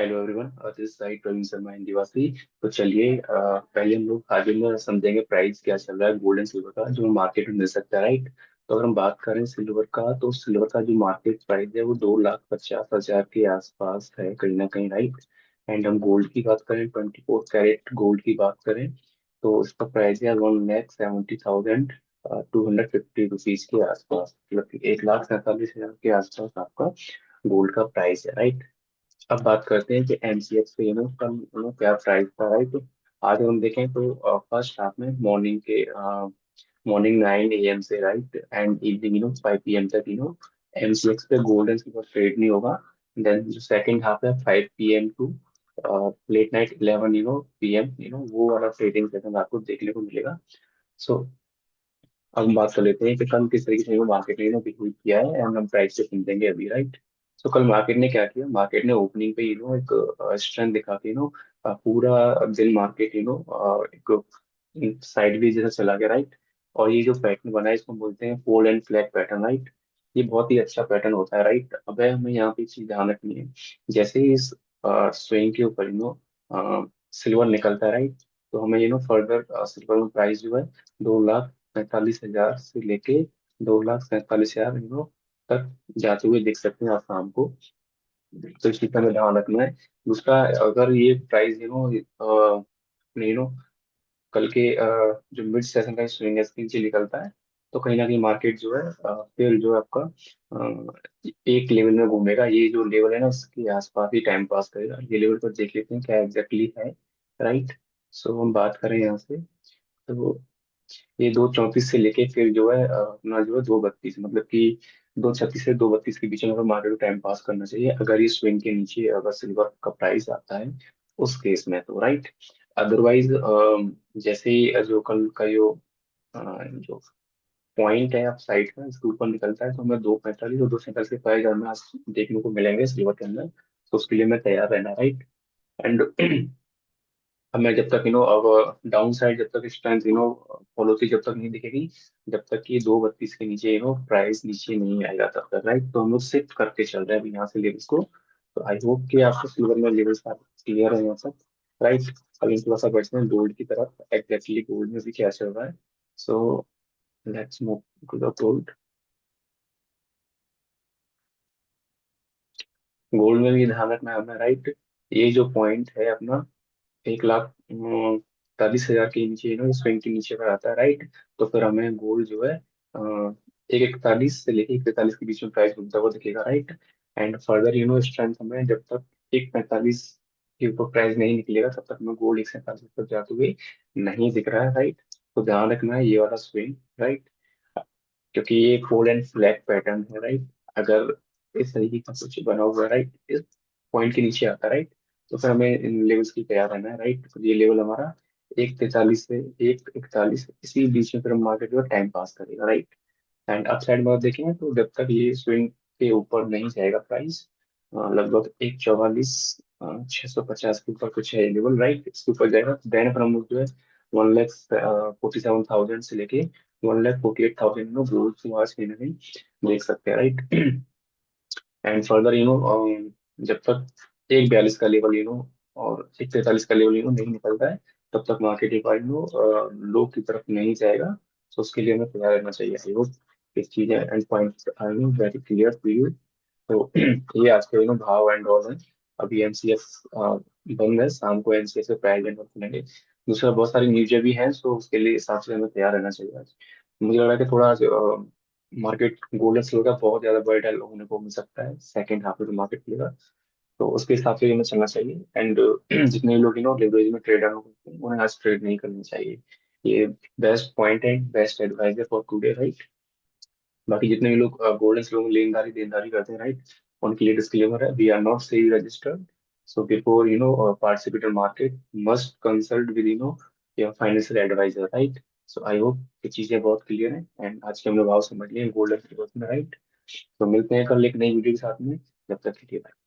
Hello everyone, this side Praveen Sharma Hindivasi. तो चलिए, पहले हम लोग आगे में समझेंगे प्राइस क्या चल रहा है गोल्ड एंड सिल्वर का, जो मार्केट में मिल सकता है, राइट। तो अगर हम बात करें सिल्वर का, तो सिल्वर का जो मार्केट प्राइस है वो 2,50,000 के आसपास है कहीं ना कहीं, राइट। एंड हम गोल्ड की बात करें, 24 कैरेट गोल्ड की बात करें, तो इसका प्राइस है 1,70,250 के आसपास, मतलब कि 1,47,000 के आसपास आपका गोल्ड का प्राइस है, राइट। अब बात करते हैं कि एमसीएक्स पे का क्या प्राइस था, राइट। तो आज हम देखें तो फर्स्ट हाफ में मॉर्निंग 9 AM से, राइट, एंड इवनिंग 5 PM तक एमसीएक्स पे गोल्ड एंड सिल्वर ट्रेड नहीं होगा। देन जो सेकंड हाफ है 5 PM to late night 11 PM, वो वाला ट्रेडिंग सेशन आपको देखने को मिलेगा। सो अब हम बात कर लेते हैं कि कल किस तरीके से मार्केट ने बिहेव किया है, एंड हम प्राइस से समझेंगे अभी, राइट। तो कल मार्केट ने क्या किया, मार्केट ने ओपनिंग पे एक स्ट्रेंथ दिखा के पूरा दिन मार्केट एक साइडवेज जैसा चला गया, राइट। और ये जो पैटर्न बना है इसको बोलते हैं fold and flag pattern, right. ये बहुत ही अच्छा पैटर्न होता है, राइट। अब हमें यहाँ पे एक चीज ध्यान रखनी है, जैसे ही इस स्विंग के ऊपर सिल्वर निकलता है, राइट। तो हमें फर्दर सिल्वर में प्राइस जो है 2,45,000 से लेके 2,47,000 तक जाते हुए देख सकते हैं आप शाम को। तो इस चीज का हमें ध्यान रखना है। दूसरा, अगर ये प्राइस कल के जो मिड सेशन का स्विंग है इसके नीचे निकलता है, तो कहीं ना कहीं मार्केट जो है फिर जो है आपका एक लेवल में घूमेगा। ये जो लेवल है ना इसके आसपास ही टाइम पास करेगा। ये लेवल पर देख लेते हैं क्या एग्जैक्टली है, राइट। सो हम बात करें यहाँ से, तो ये 2,34 से लेके फिर जो है अपना जो है 2,32, मतलब कि 2,36 से 2,32 के बीच में अगर मार्केट को टाइम पास करना चाहिए, अगर ये स्विंग के नीचे अगर सिल्वर का प्राइस आता है उस केस में, तो राइट। अदरवाइज जैसे ही जो कल का जो पॉइंट है आप साइड का इसके ऊपर निकलता है, तो हमें 2,45 और 2,47 के प्राइस हमें आज देखने को मिलेंगे सिल्वर के अंदर। तो उसके लिए मैं तैयार रहना, राइट। एंड हमें जब तक अब डाउन साइड जब तक स्ट्रेंथ फॉलो होती जब तक नहीं दिखेगी, जब तक कि 2,32 के नीचे प्राइस नीचे नहीं आएगा तब तक, राइट। तो हम लोग शिफ्ट करके चल रहे हैं अभी यहाँ से लेवल्स को। तो आई होप कि आपको सिल्वर में लेवल्स क्लियर है यहाँ तक, राइट। अभी थोड़ा सा बढ़ते हैं गोल्ड की तरफ, एग्जैक्टली गोल्ड में भी क्या चल रहा है। So let's move to the gold. Gold में भी ध्यान रखना है हमें, राइट। ये जो पॉइंट है अपना 1,41,000 के नीचे स्विंग के नीचे अगर आता है, राइट। तो फिर हमें गोल्ड जो है 1,41 से लेके 1,43 के बीच में प्राइस घूमता हुआ दिखेगा, राइट। एंड फर्दर स्ट्रेंथ हमें जब तक 1,45 के ऊपर प्राइस नहीं निकलेगा तब तक हमें गोल्ड 1,47 तक जाते हुए नहीं दिख रहा है, राइट। तो ध्यान रखना है ये वाला स्विंग, राइट, क्योंकि ये फोल्ड एंड फ्लैग पैटर्न है, राइट। अगर इस तरीके का कुछ बना हुआ है, राइट, इस पॉइंट के नीचे आता है, राइट, तो फिर हमें इन लेवल्स की तैयार रहना है, राइट। तो ये लेवल हमारा 1,43 से 1,41 इसी बीच में फिर हम मार्केट में टाइम पास करेगा, राइट। एंड अप साइड में आप देखेंगे तो जब तक ये स्विंग के ऊपर नहीं जाएगा प्राइस, लगभग 1,44 650 के ऊपर कुछ है लेवल, राइट, इसके ऊपर जाएगा तो देन फिर हम लोग जो है 1,47,000 से लेके 1,48,000 गोल्ड को आज कहीं ना कहीं देख सकते हैं, राइट। एंड फर्दर जब तक 1,42 का लेवल और 1,43 का लेवल नहीं निकलता है तब तक मार्केट एक बार लो की तरफ नहीं जाएगा। तो उसके लिए हमें तैयार रहना चाहिए। आई होप इस चीजें and point I mean very clear to you. तो ये आज के भाव एंड ऑल है। अभी एमसीएक्स बंद है, शाम को एमसीएक्स से प्राइस एंड ऑल खुलेंगे। दूसरा बहुत सारी न्यूज़ें भी हैं, सो उसके लिए हिसाब से हमें तैयार रहना चाहिए आज। मुझे लग रहा है कि थोड़ा मार्केट गोल्डन सिल्वर का बहुत ज्यादा बर्डल होने को मिल सकता है सेकंड हाफ में जो मार्केट खुलेगा। तो उसके हिसाब से हमें चलना चाहिए। एंड जितने लोग लिवरेज में ट्रेडर होते हैं उन्हें आज ट्रेड नहीं करनी चाहिए। ये बेस्ट पॉइंट है, बेस्ट एडवाइस है फॉर टुडे, राइट। बाकी जितने भी लोग गोल्डन सिल्वर में लेनदारी देनदारी करते हैं, राइट, उनके लिए डिस्क्लेमर है, we are not SEBI registered. So before participate in market must consult with your financial advisor, right. So I hope ये चीजें बहुत क्लियर हैं एंड आज के हम लोग भाव समझ लिए गोल्डन सिल्वर में, राइट। तो मिलते हैं कल एक नई वीडियो के साथ में, जब तक के लिए bye।